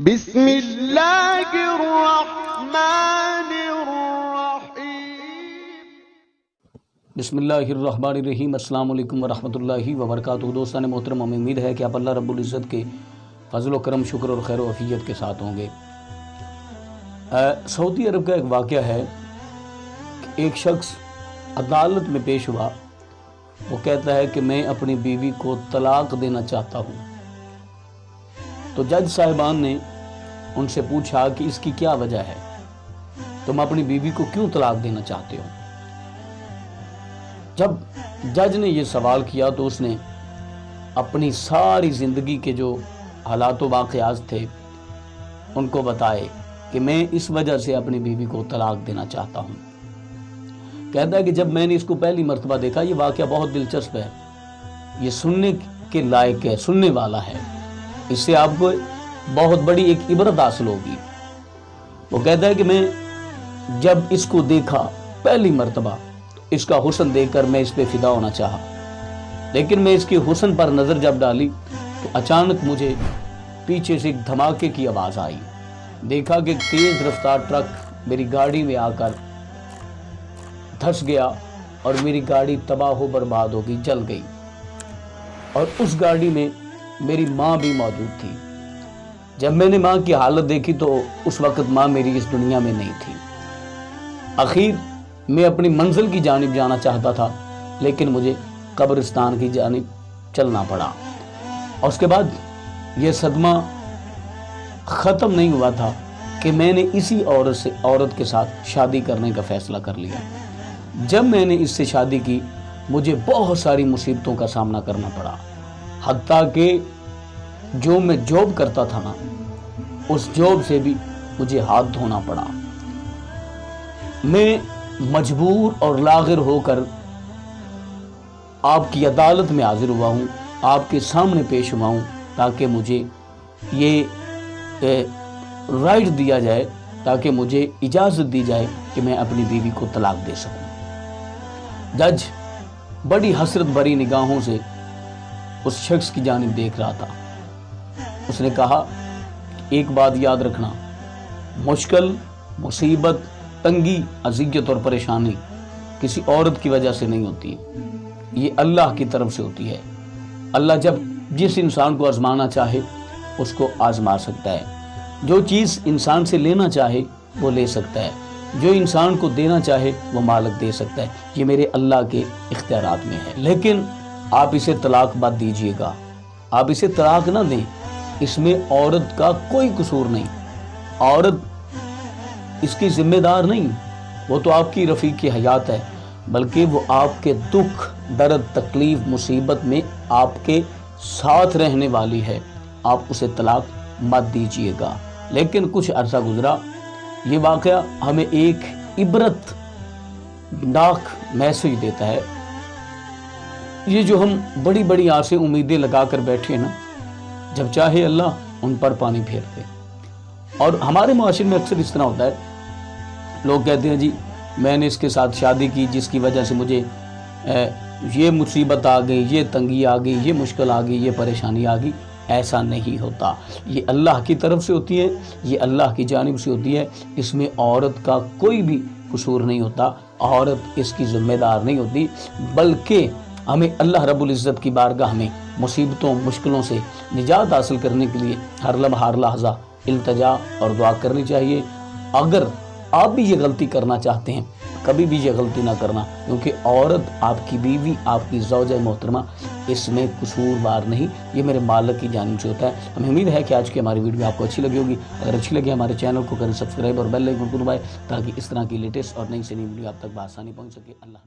بسم اللہ الرحمن الرحیم۔ بسم اللہ الرحمن الرحیم۔ السلام علیکم ورحمۃ اللہ وبرکاتہ۔ دوستان محترم، ہمیں امید ہے کہ آپ اللہ رب العزت کے فضل و کرم، شکر اور خیر و عافیت کے ساتھ ہوں گے۔ سعودی عرب کا ایک واقعہ ہے کہ ایک شخص عدالت میں پیش ہوا۔ وہ کہتا ہے کہ میں اپنی بیوی کو طلاق دینا چاہتا ہوں۔ تو جج صاحبان نے ان سے پوچھا کہ اس کی کیا وجہ ہے، تم اپنی بیوی کو کیوں طلاق دینا چاہتے ہو؟ جب جج نے یہ سوال کیا تو اس نے اپنی ساری زندگی کے جو حالات و واقعات تھے ان کو بتائے کہ میں اس وجہ سے اپنی بیوی کو طلاق دینا چاہتا ہوں۔ کہتا ہے کہ جب میں نے اس کو پہلی مرتبہ دیکھا، یہ واقعہ بہت دلچسپ ہے، یہ سننے کے لائق ہے، سننے والا ہے، اس سے آپ کو بہت بڑی ایک عبرت حاصل ہوگی۔ وہ کہتا ہے کہ میں جب اس کو دیکھا پہلی مرتبہ، اس کا حسن دیکھ کر میں اس پہ فدا ہونا چاہا، لیکن میں اس کے حسن پر نظر جب ڈالی تو اچانک مجھے پیچھے سے ایک دھماکے کی آواز آئی۔ دیکھا کہ ایک تیز رفتار ٹرک میری گاڑی میں آ کر دھس گیا اور میری گاڑی تباہ و برباد ہو گئی، جل گئی، اور اس گاڑی میں میری ماں بھی موجود تھی۔ جب میں نے ماں کی حالت دیکھی تو اس وقت ماں میری اس دنیا میں نہیں تھی۔ آخر میں اپنی منزل کی جانب جانا چاہتا تھا، لیکن مجھے قبرستان کی جانب چلنا پڑا۔ اور اس کے بعد یہ صدمہ ختم نہیں ہوا تھا کہ میں نے اسی عورت کے ساتھ شادی کرنے کا فیصلہ کر لیا۔ جب میں نے اس سے شادی کی، مجھے بہت ساری مصیبتوں کا سامنا کرنا پڑا، حتیٰ کہ جو میں جاب کرتا تھا نا، اس جاب سے بھی مجھے ہاتھ دھونا پڑا۔ میں مجبور اور لاغر ہو کر آپ کی عدالت میں حاضر ہوا ہوں، آپ کے سامنے پیش ہوا ہوں، تاکہ مجھے یہ رائٹ دیا جائے، تاکہ مجھے اجازت دی جائے کہ میں اپنی بیوی کو طلاق دے سکوں۔ جج بڑی حسرت بھری نگاہوں سے اس شخص کی جانب دیکھ رہا تھا۔ اس نے کہا، ایک بات یاد رکھنا، مشکل، مصیبت، تنگی، اذیت اور پریشانی کسی عورت کی وجہ سے نہیں ہوتی، یہ اللہ کی طرف سے ہوتی ہے۔ اللہ جب جس انسان کو آزمانا چاہے اس کو آزما سکتا ہے، جو چیز انسان سے لینا چاہے وہ لے سکتا ہے، جو انسان کو دینا چاہے وہ مالک دے سکتا ہے، یہ میرے اللہ کے اختیارات میں ہے۔ لیکن آپ اسے طلاق مت دیجیے گا، آپ اسے طلاق نہ دیں، اس میں عورت کا کوئی قصور نہیں، عورت اس کی ذمہ دار نہیں، وہ تو آپ کی رفیق حیات ہے، بلکہ وہ آپ کے دکھ، درد، تکلیف، مصیبت میں آپ کے ساتھ رہنے والی ہے، آپ اسے طلاق مت دیجیے گا۔ لیکن کچھ عرصہ گزرا، یہ واقعہ ہمیں ایک عبرت ناک میسج دیتا ہے۔ یہ جو ہم بڑی بڑی آسیں امیدیں لگا کر بیٹھے نا، جب چاہے اللہ ان پر پانی پھیرتے۔ اور ہمارے معاشرے میں اکثر اس طرح ہوتا ہے، لوگ کہتے ہیں جی میں نے اس کے ساتھ شادی کی جس کی وجہ سے مجھے یہ مصیبت آ گئی، یہ تنگی آ گئی، یہ مشکل آ گئی، یہ پریشانی آ گئی۔ ایسا نہیں ہوتا، یہ اللہ کی طرف سے ہوتی ہے، یہ اللہ کی جانب سے ہوتی ہے، اس میں عورت کا کوئی بھی قصور نہیں ہوتا، عورت اس کی ذمہ دار نہیں ہوتی، بلکہ ہمیں اللہ رب العزت کی بارگاہ میں مصیبتوں، مشکلوں سے نجات حاصل کرنے کے لیے ہر لمحہ ہر لحظہ التجا اور دعا کرنی چاہیے۔ اگر آپ بھی یہ غلطی کرنا چاہتے ہیں، کبھی بھی یہ غلطی نہ کرنا، کیونکہ عورت آپ کی بیوی، آپ کی زوجہ محترمہ، اس میں قصوروار نہیں، یہ میرے مالک کی جانب سے ہوتا ہے۔ ہمیں امید ہے کہ آج کی ہماری ویڈیو آپ کو اچھی لگی ہوگی۔ اگر اچھی لگی ہمارے چینل کو کریں سبسکرائب اور بیل آئیکن کو دبائیں، تاکہ اس طرح کی لیٹسٹ اور نئی سے نئی ویڈیو آپ تک بآسانی پہنچ سکے۔ اللہ